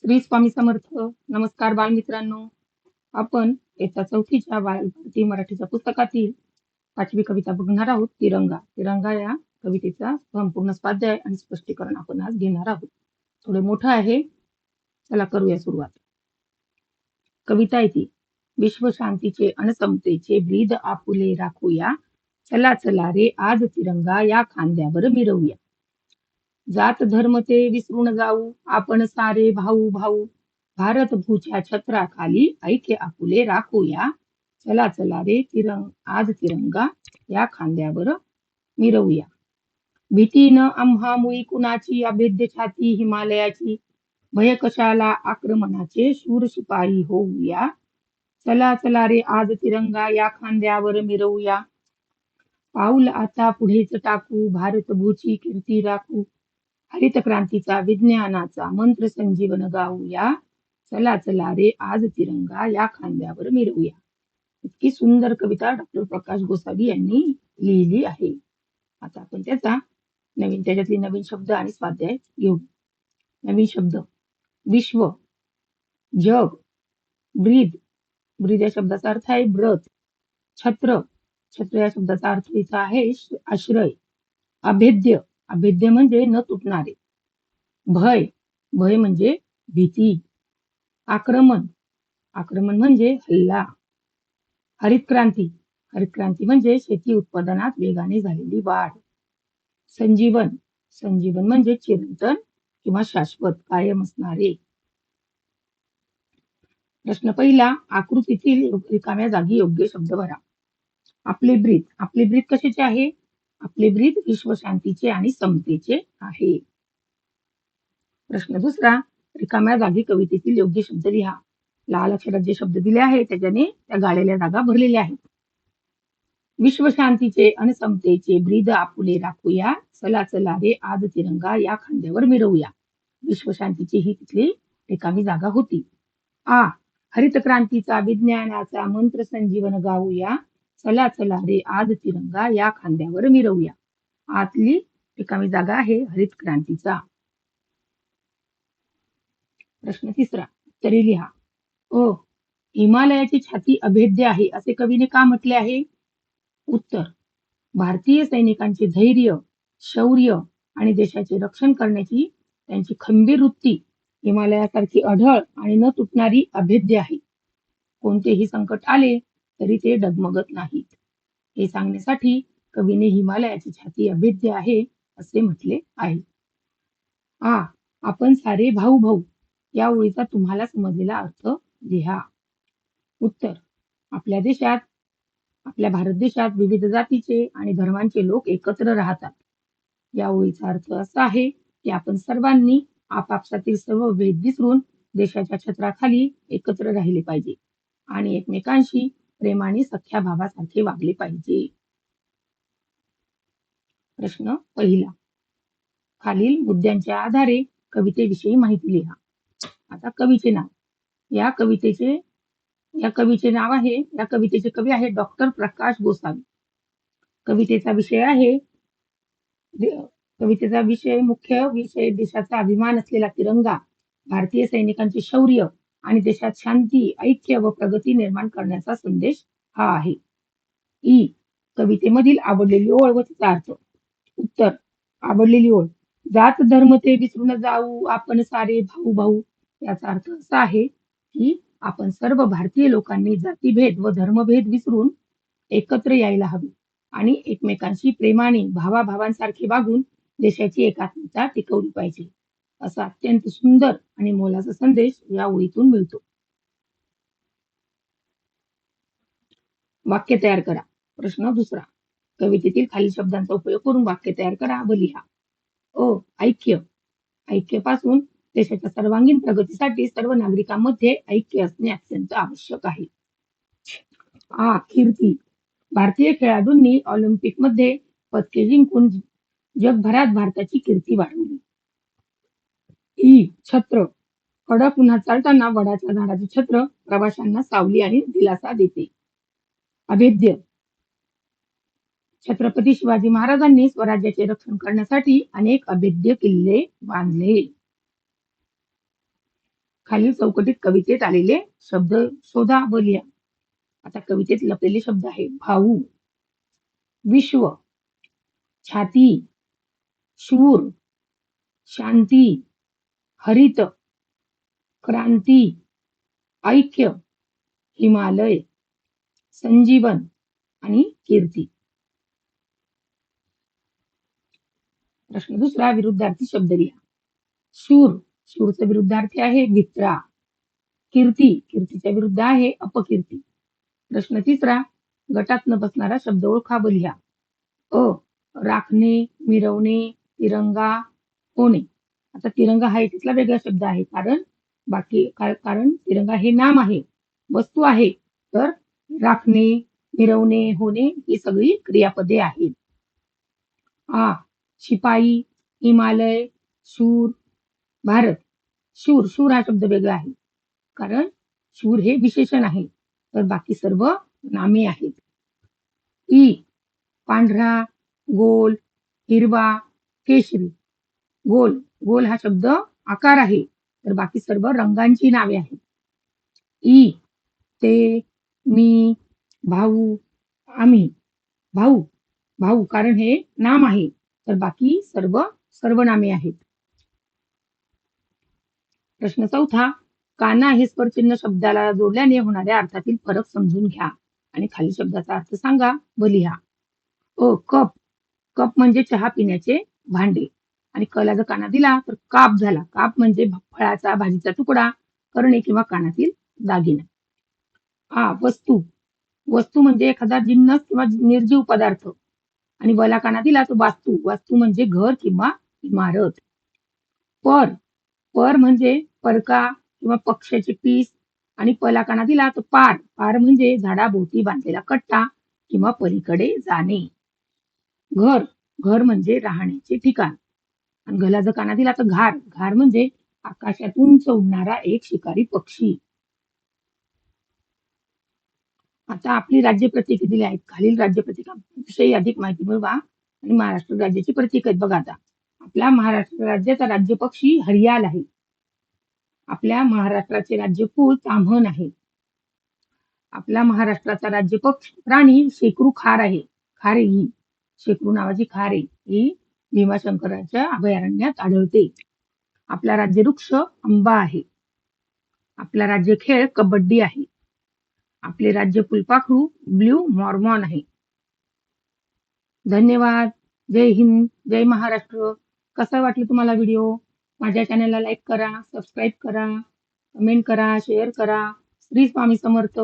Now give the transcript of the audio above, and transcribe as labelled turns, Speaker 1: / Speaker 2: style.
Speaker 1: श्री स्वामी समर्थ. नमस्कार बालमित्रांनो. आपण इयत्ता चौथीच्या भारतीय मराठीच्या पुस्तकातील 5वी कविता बघणार आहोत. तिरंगा. तिरंगा या कवितेचा संपूर्ण स्वाध्याय आणि स्पष्टीकरण आपण आज घेणार आहोत. थोडे मोठं आहे. चला करूया सुरुवात. कविता आहे ती. विश्व शांतीचे अन समतेचे ब्रीद आपुले राखूया. चला चला रे आज तिरंगा या खांद्यावर मिरवूया. जात धर्म ते विसरून जाऊ आपण सारे भाऊ भाऊ. भारत भूच्या छत्राखाली ऐक्य आपुले राखूया. चला चला रे आज तिरंगा या खांद्यावर मिरवूया. भीती न आम्हा मुळी कुणाची अभेद्य छाती हिमालयाची. भय कशाला आक्रमणाचे शूर शिपाई होऊया. चला चला रे आज तिरंगा या खांद्यावर मिरवूया. पाऊल आता पुढेच टाकू भारत भूची कीर्ती राखू. हरित क्रांतीचा विज्ञानाचा मंत्र संजीवन गाऊया. चला चला रे आज तिरंगा या खांद्यावर मिरवूया. इतकी सुंदर कविता डॉक्टर प्रकाश गोसावी यांनी लिहिली आहे. आता आपण त्याच्यातले नवीन शब्द आणि स्वाध्याय घेऊ. नवीन शब्द: विश्व, जग, ब्रीद. ब्रीद या शब्दाचा अर्थ आहे ब्रथ. छत्र. छत्र या शब्दाचा अर्थ इथं आहे आश्रय. अभेद्य. अभेद्य म्हणजे न तुटणारे. भय. भय म्हणजे भीती. आक्रमण. आक्रमण म्हणजे हल्ला. हरित क्रांती. हरित क्रांती म्हणजे शेती उत्पादनात वेगाने झालेली वाढ. संजीवन. संजीवन म्हणजे चिरंतन किंवा शाश्वत, कायम असणारे. प्रश्न पहिला: आकृतीतील रिकाम्या जागी योग्य शब्द भरा. आपले ब्रीद. आपले ब्रीद कशाचे आहे? आपले ब्रीद विश्वशांतीचे आणि समतेचे आहे. प्रश्न दुसरा: रिकाम्या जागी कवितेतील योग्य शब्द लिहा. लाल अक्षरात जे शब्द दिले आहेत त्याच्याने त्या गाळलेल्या जागा भरलेल्या आहेत. विश्वशांतीचे आणि समतेचे ब्रीद आपुले राखूया. चला चला रे आज तिरंगा या खांद्यावर मिरवूया. विश्वशांतीची ही तिथली रिकामी जागा होती. आ. हरित क्रांतीचा विज्ञानाचा मंत्र संजीवन गाऊया. चला चला रे आज तिरंगा या खांद्यावर मिरवूया. आतली रिकामी जागा आहे हरित क्रांतीचा. प्रश्न तिसरा. उत्तरे लिहा. ओ. हिमालयाची छाती अभेद्य आहे असे कवीने का म्हटले आहे? उत्तर: भारतीय सैनिकांचे धैर्य, शौर्य आणि देशाचे रक्षण करण्याची त्यांची खंबीर वृत्ती हिमालयासारखी अढळ आणि न तुटणारी अभेद्य आहे. कोणतेही संकट आले तरी ते डगमगत नाहीत. हे सांगण्यासाठी कवीने हिमालयाची छाती अभेद्य आहे असे म्हटले आहे. आपण सारे भाऊ भाऊ या ओळीचा तुम्हाला समजलेला अर्थ लिहा. उत्तर: आपल्या भारत देशात विविध जातीचे आणि धर्मांचे लोक एकत्र राहतात. या ओळीचा अर्थ असा आहे की आपण सर्वांनी आपापसातील सर्व भेद विसरून देशाच्या छत्राखाली एकत्र राहिले पाहिजे आणि एकमेकांशी प्रेमाने सख्या भावासारखे वागले पाहिजे. प्रश्न पहिला. खालील मुद्द्यांच्या आधारे कवितेविषयी माहिती लिहा. आता कवीचे नाव. या कवितेचे कवी आहे डॉक्टर प्रकाश गोसावी. कवितेचा मुख्य विषय देशाचा अभिमान असलेला तिरंगा, भारतीय सैनिकांचे शौर्य आणि देशात शांती, ऐक्य व प्रगती निर्माण करण्याचा संदेश हा आहे. ई. कवितेमधील आवडलेली ओळ व तिचा अर्थ. उत्तर: आवडलेली ओळ: जात धर्म ते विसरून जाऊ आपण सारे भाऊ भाऊ. याचा अर्थ असा आहे की आपण सर्व भारतीय लोकांनी जातीभेद व धर्मभेद विसरून एकत्र यायला हवे आणि एकमेकांशी प्रेमाने भावाभावांसारखे वागून देशाची एकात्मता टिकवली पाहिजे. असा अत्यंत सुंदर आणि मोलाचा संदेश या ओळीतून मिळतो. वाक्य तयार करा. प्रश्न दुसरा. कवितेतील खालील शब्दांचा उपयोग करून वाक्य तयार करा व लिहा. ऐक्य. ऐक्यापासून देशाच्या सर्वांगीण प्रगतीसाठी सर्व नागरिकांमध्ये ऐक्य असणे अत्यंत आवश्यक आहे. कीर्ती. भारतीय खेळाडूंनी ऑलिम्पिकमध्ये पदके जिंकून जगभरात भारताची कीर्ती वाढवली. छत्र. कडक उन्हात चालताना वडाच्या झाडाचे छत्र प्रवाशांना सावली आणि दिलासा देते. अभेद्य. छत्रपती शिवाजी महाराजांनी स्वराज्याचे रक्षण करण्यासाठी अनेक अभेद्य किल्ले बांधले. खालील चौकटीत कवितेत आलेले शब्द शोधा व लिहा. आता कवितेत लपलेले शब्द आहे भाऊ, विश्व, छाती, शूर, शांती, हरित, क्रांती, ऐक्य, हिमालय, संजीवन आणि कीर्ती. प्रश्न दुसरा, विरुद्धार्थी शब्द लिहा. शूर, शूरचा विरुद्धार्थी आहे मित्रा. कीर्ती, कीर्तीच्या विरुद्ध आहे अपकीर्ती. प्रश्न तिसरा, गटात न बसणारा शब्द ओळखा व लिहा. अ, राखणे, मिरवणे, तिरंगा, होणे. आता तिरंगा हा इथला वेगळा शब्द आहे, कारण तिरंगा हे नाम आहे, वस्तू आहे, तर राखणे, मिरवणे, होणे ही सगळी क्रियापदे आहेत. शिपाई, हिमालय, शूर, भारत. शूर, शूर हा शब्द वेगळा आहे, कारण शूर हे विशेषण आहे, तर बाकी सर्व नामे आहेत. पांढरा, गोल, हिरवा, केशरी. गोल, गोल हा शब्द आकार आहे, तर बाकी सर्व रंगांची नावे आहेत. ते, मी, भाऊ, आम्ही. भाऊ, भाऊ कारण हे नाम आहे, तर बाकी सर्व सर्वनामे आहेत. प्रश्न चौथा, काना हे स्वरचिन्ह शब्दाला जोडल्याने होणाऱ्या अर्थातील फरक समजून घ्या आणि खाली शब्दाचा अर्थ सांगा व लिहा. कप, कप म्हणजे चहा पिण्याचे भांडे, आणि कला जर काना दिला तर काप झाला. काप म्हणजे फळाचा, भाजीचा तुकडा, करणे किंवा कानातील दागिना. वस्तू, वस्तू म्हणजे एखादा जिन्नस किंवा निर्जीव पदार्थ, आणि वला काना दिला तर वास्तू, वास्तू म्हणजे घर किंवा इमारत. पर, पर म्हणजे परका किंवा पक्ष्याचे पीस, आणि पला काना दिला तर पार, पार म्हणजे झाडाभोवती बांधलेला कट्टा किंवा पलीकडे जाणे. घर, घर म्हणजे राहण्याचे ठिकाण, आणि घला जर काना दिला तर घार, घार म्हणजे आकाशातून उडणारा एक शिकारी पक्षी. आता आपली राज्य प्रतीके दिली आहेत. खालील राज्य प्रतीकांविषयी अधिक माहिती मिळवा आणि महाराष्ट्र राज्याची प्रतीक आहेत. बघा आता, आपल्या महाराष्ट्र राज्याचा राज्य पक्षी हरियाल आहे. आपल्या महाराष्ट्राचे राज्य फूल ताम्हण आहे. आपल्या महाराष्ट्राचा राज्य पक्षी प्राणी शेकरू खार आहे. खारे ही शेकरू नावाची खार आहे, ही भीमाशंकराच्या अभयारण्यात आढळते. आपला राज्य वृक्ष आंबा आहे. आपला राज्य खेळ कबड्डी आहे. आपले राज्य फुलपाखरू ब्ल्यू मॉर्मॉन आहे. धन्यवाद. जय हिंद, जय महाराष्ट्र. कसा वाटलं तुम्हाला व्हिडिओ? माझ्या चॅनलला लाईक करा, सबस्क्राईब करा, कमेंट करा, शेअर करा. श्री स्वामी समर्थ.